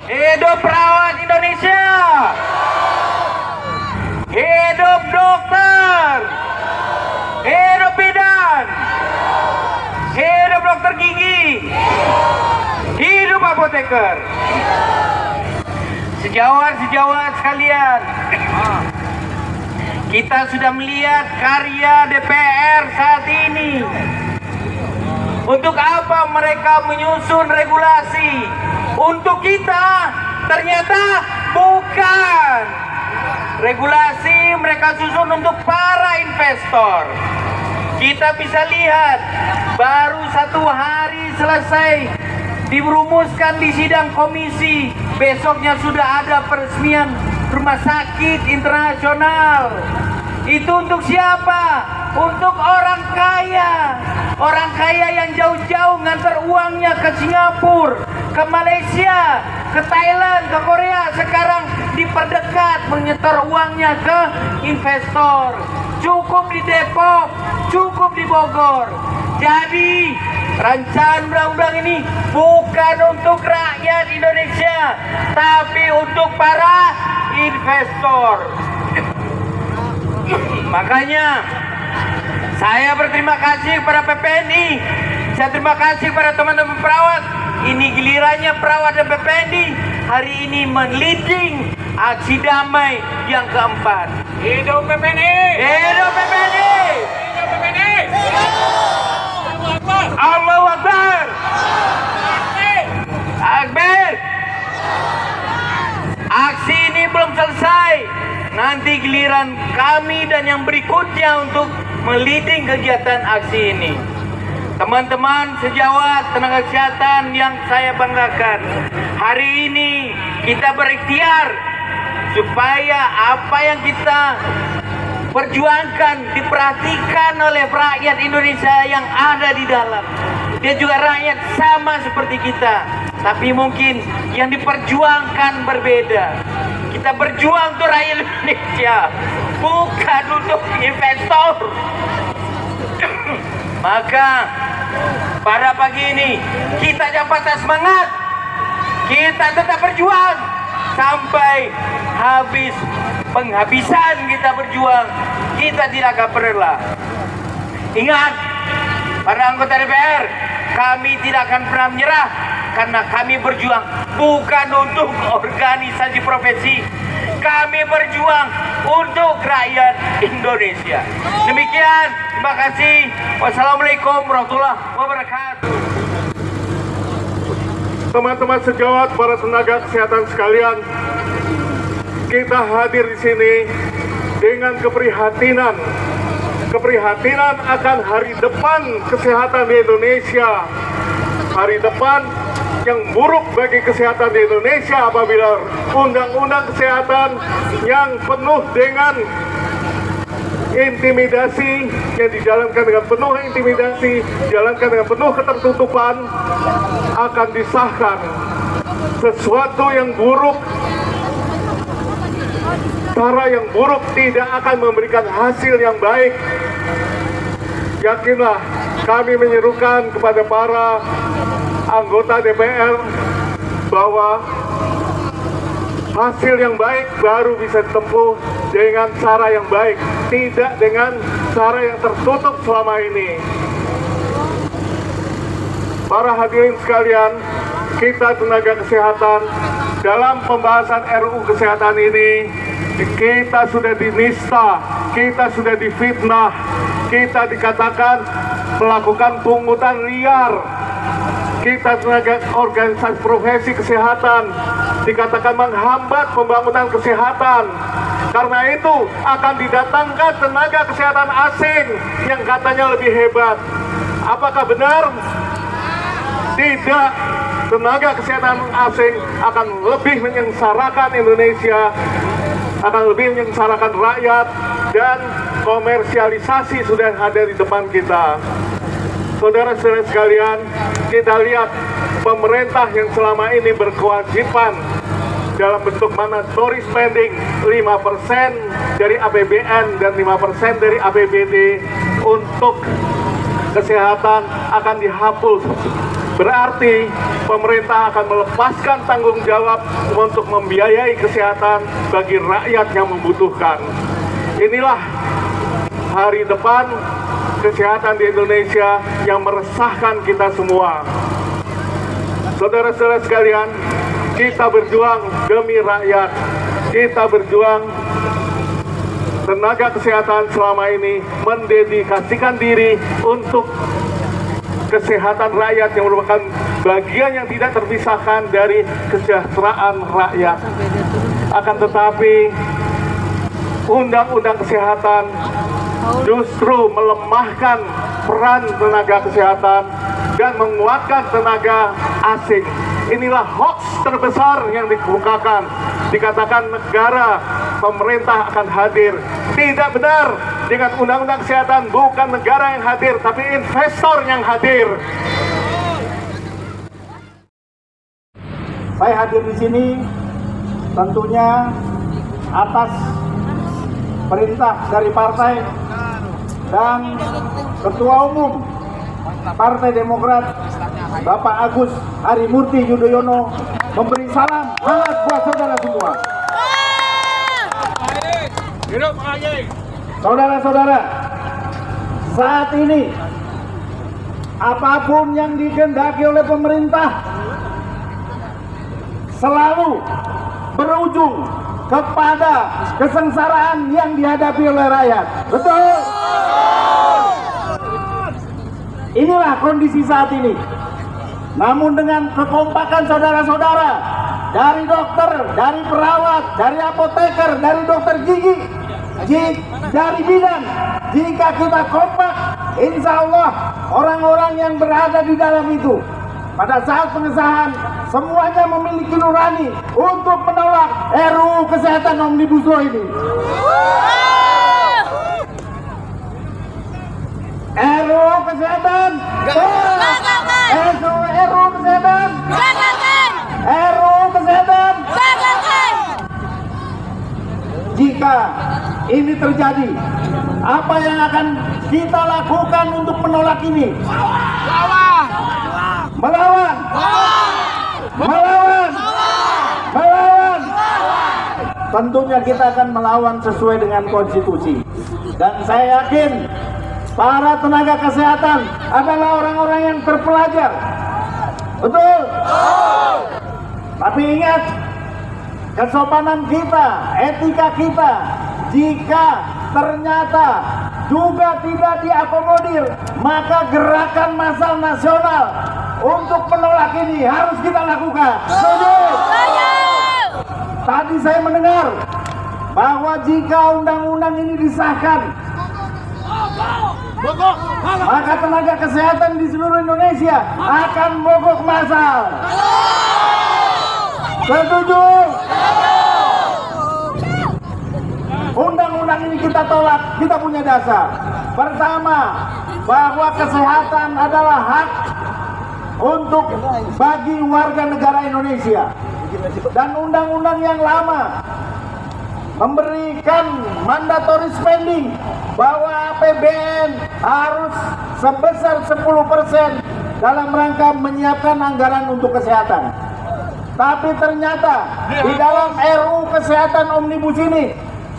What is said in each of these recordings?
Hidup perawat Indonesia. Hidup dokter. Hidup bidan. Hidup dokter gigi. Hidup apoteker. Sejawat-sejawat sekalian, kita sudah melihat karya DPR saat ini. Untuk apa mereka menyusun regulasi? Untuk kita ternyata bukan. Regulasi mereka susun untuk para investor. Kita bisa lihat baru 1 hari selesai dirumuskan di sidang komisi, besoknya sudah ada peresmian rumah sakit internasional. Itu untuk siapa? Untuk orang kaya. Orang kaya yang jauh-jauh ngantar uangnya ke Singapura, ke Malaysia, ke Thailand, ke Korea. Sekarang diperdekat menyetor uangnya ke investor. Cukup di Depok, cukup di Bogor. Jadi rancangan undang-undang ini bukan untuk rakyat Indonesia, tapi untuk para investor. Makanya saya berterima kasih kepada PPNI. Saya terima kasih kepada teman-teman perawat. Ini gilirannya perawat dan PPNI hari ini men-leading aksi damai yang keempat. Hidup PPNI! Hidup PPNI! Hidup PPNI! Allahu Akbar! Akbar! Aksi ini belum selesai. Nanti giliran kami dan yang berikutnya untuk meliding kegiatan aksi ini. Teman-teman sejawat tenaga kesehatan yang saya banggakan, hari ini kita berikhtiar supaya apa yang kita perjuangkan diperhatikan oleh rakyat Indonesia yang ada di dalam. Dia juga rakyat sama seperti kita, tapi mungkin yang diperjuangkan berbeda. Kita berjuang untuk rakyat Indonesia, bukan untuk investor. Maka pada pagi ini kita jangan patah semangat. Kita tetap berjuang sampai habis penghabisan kita berjuang. Kita tidak akan pernah. Ingat, para anggota DPR, kami tidak akan pernah menyerah karena kami berjuang bukan untuk organisasi profesi. Kami berjuang untuk rakyat Indonesia. Demikian, terima kasih. Wassalamualaikum warahmatullahi wabarakatuh. Teman-teman sejawat, para tenaga kesehatan sekalian, kita hadir di sini dengan keprihatinan akan hari depan kesehatan di Indonesia. Hari depan yang buruk bagi kesehatan di Indonesia apabila undang-undang kesehatan yang penuh dengan intimidasi, yang dijalankan dengan penuh intimidasi, dijalankan dengan penuh ketertutupan, akan disahkan. Sesuatu yang buruk, cara yang buruk tidak akan memberikan hasil yang baik. Yakinlah, kami menyerukan kepada para anggota DPR bahwa hasil yang baik baru bisa ditempuh dengan cara yang baik, tidak dengan cara yang tertutup selama ini. Para hadirin sekalian, kita tenaga kesehatan dalam pembahasan RUU kesehatan ini, kita sudah dinista, kita sudah difitnah, kita dikatakan melakukan pungutan liar. Kita tenaga organisasi profesi kesehatan dikatakan menghambat pembangunan kesehatan. Karena itu akan didatangkan tenaga kesehatan asing yang katanya lebih hebat. Apakah benar? Tidak. Tenaga kesehatan asing akan lebih menyengsarakan Indonesia, akan lebih menyengsarakan rakyat, dan komersialisasi sudah ada di depan kita. Saudara-saudara sekalian, kita lihat pemerintah yang selama ini berkewajiban dalam bentuk mandatory spending 5% dari APBN dan 5% dari APBD untuk kesehatan akan dihapus. berarti pemerintah akan melepaskan tanggung jawab untuk membiayai kesehatan bagi rakyat yang membutuhkan. Inilah hari depan kesehatan di Indonesia yang meresahkan kita semua. Saudara-saudara sekalian, kita berjuang demi rakyat. Kita berjuang, tenaga kesehatan selama ini mendedikasikan diri untuk kesehatan rakyat yang merupakan bagian yang tidak terpisahkan dari kesejahteraan rakyat. Akan tetapi, undang-undang kesehatan justru melemahkan peran tenaga kesehatan dan menguatkan tenaga asing. Inilah hoax terbesar yang dikemukakan. Dikatakan negara, pemerintah akan hadir. Tidak benar. Dengan undang-undang kesehatan bukan negara yang hadir, tapi investor yang hadir. Saya hadir di sini tentunya atas perintah dari partai dan Ketua Umum Partai Demokrat Bapak Agus Harimurti Yudhoyono memberi salam hangat buat saudara semua. Saudara-saudara, saat ini apapun yang dikehendaki oleh pemerintah selalu berujung kepada kesengsaraan yang dihadapi oleh rakyat. Betul? Inilah kondisi saat ini. Namun dengan kekompakan saudara-saudara, dari dokter, dari perawat, dari apoteker, dari dokter gigi, dari bidan, jika kita kompak, insya Allah orang-orang yang berada di dalam itu pada saat pengesahan semuanya memiliki nurani untuk menolak RUU Kesehatan Omnibus Law ini. RUU Kesehatan, RUU Kesehatan, RUU Kesehatan. Jika ini terjadi, apa yang akan kita lakukan untuk menolak ini? Melawan. Tentunya kita akan melawan sesuai dengan konstitusi. Dan saya yakin para tenaga kesehatan adalah orang-orang yang terpelajar. Betul? Tapi ingat, kesopanan kita, etika kita, jika ternyata juga tidak diakomodir, maka gerakan massal nasional untuk menolak ini harus kita lakukan. Setuju? Tadi saya mendengar bahwa jika undang-undang ini disahkan, maka tenaga kesehatan di seluruh Indonesia akan mogok massal. Setuju? Undang-undang ini kita tolak, kita punya dasar. Pertama, bahwa kesehatan adalah hak untuk bagi warga negara Indonesia. Dan undang-undang yang lama memberikan mandatory spending bahwa APBN harus sebesar 10% dalam rangka menyiapkan anggaran untuk kesehatan. Tapi ternyata di dalam RUU Kesehatan Omnibus ini,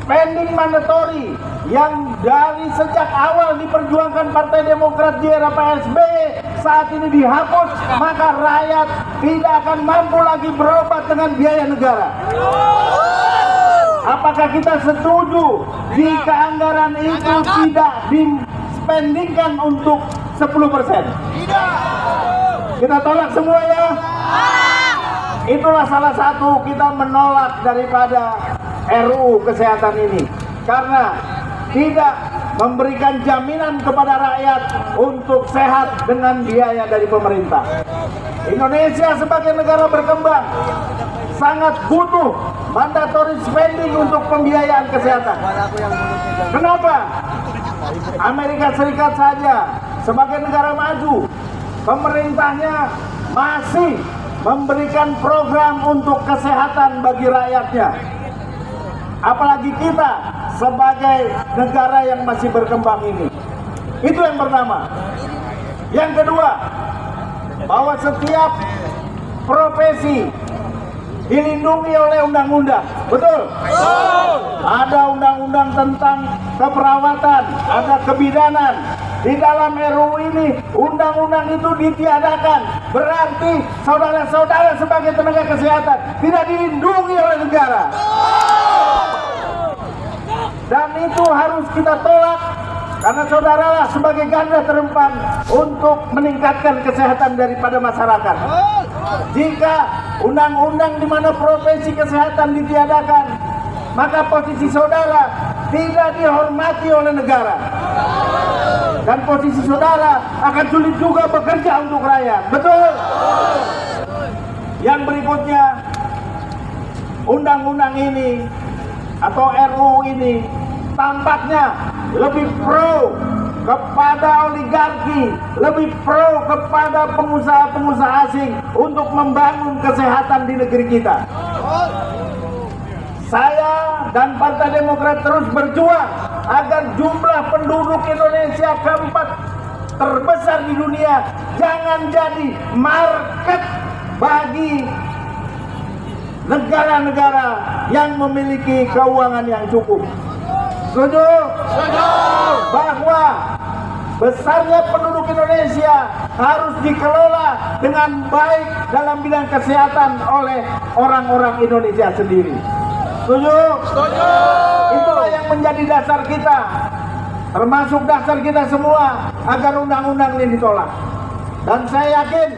spending mandatory yang dari sejak awal diperjuangkan Partai Demokrat di era Pak SBY saat ini dihapus, maka rakyat tidak akan mampu lagi berobat dengan biaya negara. Apakah kita setuju jika anggaran itu tidak dispendingkan untuk 10%? Kita tolak semua ya. Itulah salah satu kita menolak daripada RUU Kesehatan ini, karena tidak memberikan jaminan kepada rakyat untuk sehat dengan biaya dari pemerintah. Indonesia sebagai negara berkembang sangat butuh mandatory spending untuk pembiayaan kesehatan. Kenapa? Amerika Serikat saja sebagai negara maju, pemerintahnya masih memberikan program untuk kesehatan bagi rakyatnya. Apalagi kita sebagai negara yang masih berkembang ini. Itu yang pertama. Yang kedua, bahwa setiap profesi dilindungi oleh undang-undang. Betul? Ada undang-undang tentang keperawatan, ada kebidanan. Di dalam RUU ini, undang-undang itu ditiadakan. Berarti saudara-saudara sebagai tenaga kesehatan tidak dilindungi oleh negara. Dan itu harus kita tolak. Karena saudaralah sebagai garda terdepan untuk meningkatkan kesehatan daripada masyarakat. Jika undang-undang di mana profesi kesehatan ditiadakan, maka posisi saudara tidak dihormati oleh negara. Dan posisi saudara akan sulit juga bekerja untuk rakyat. Betul? Yang berikutnya, undang-undang ini atau RUU ini tampaknya lebih pro kepada oligarki, lebih pro kepada pengusaha-pengusaha asing untuk membangun kesehatan di negeri kita. Saya dan Partai Demokrat terus berjuang agar jumlah penduduk Indonesia keempat terbesar di dunia jangan jadi market bagi negara-negara yang memiliki keuangan yang cukup. Setuju? Setuju. Bahwa besarnya penduduk Indonesia harus dikelola dengan baik dalam bidang kesehatan oleh orang-orang Indonesia sendiri. Setuju? Setuju. Itulah yang menjadi dasar kita, termasuk dasar kita semua, agar undang-undang ini ditolak. Dan saya yakin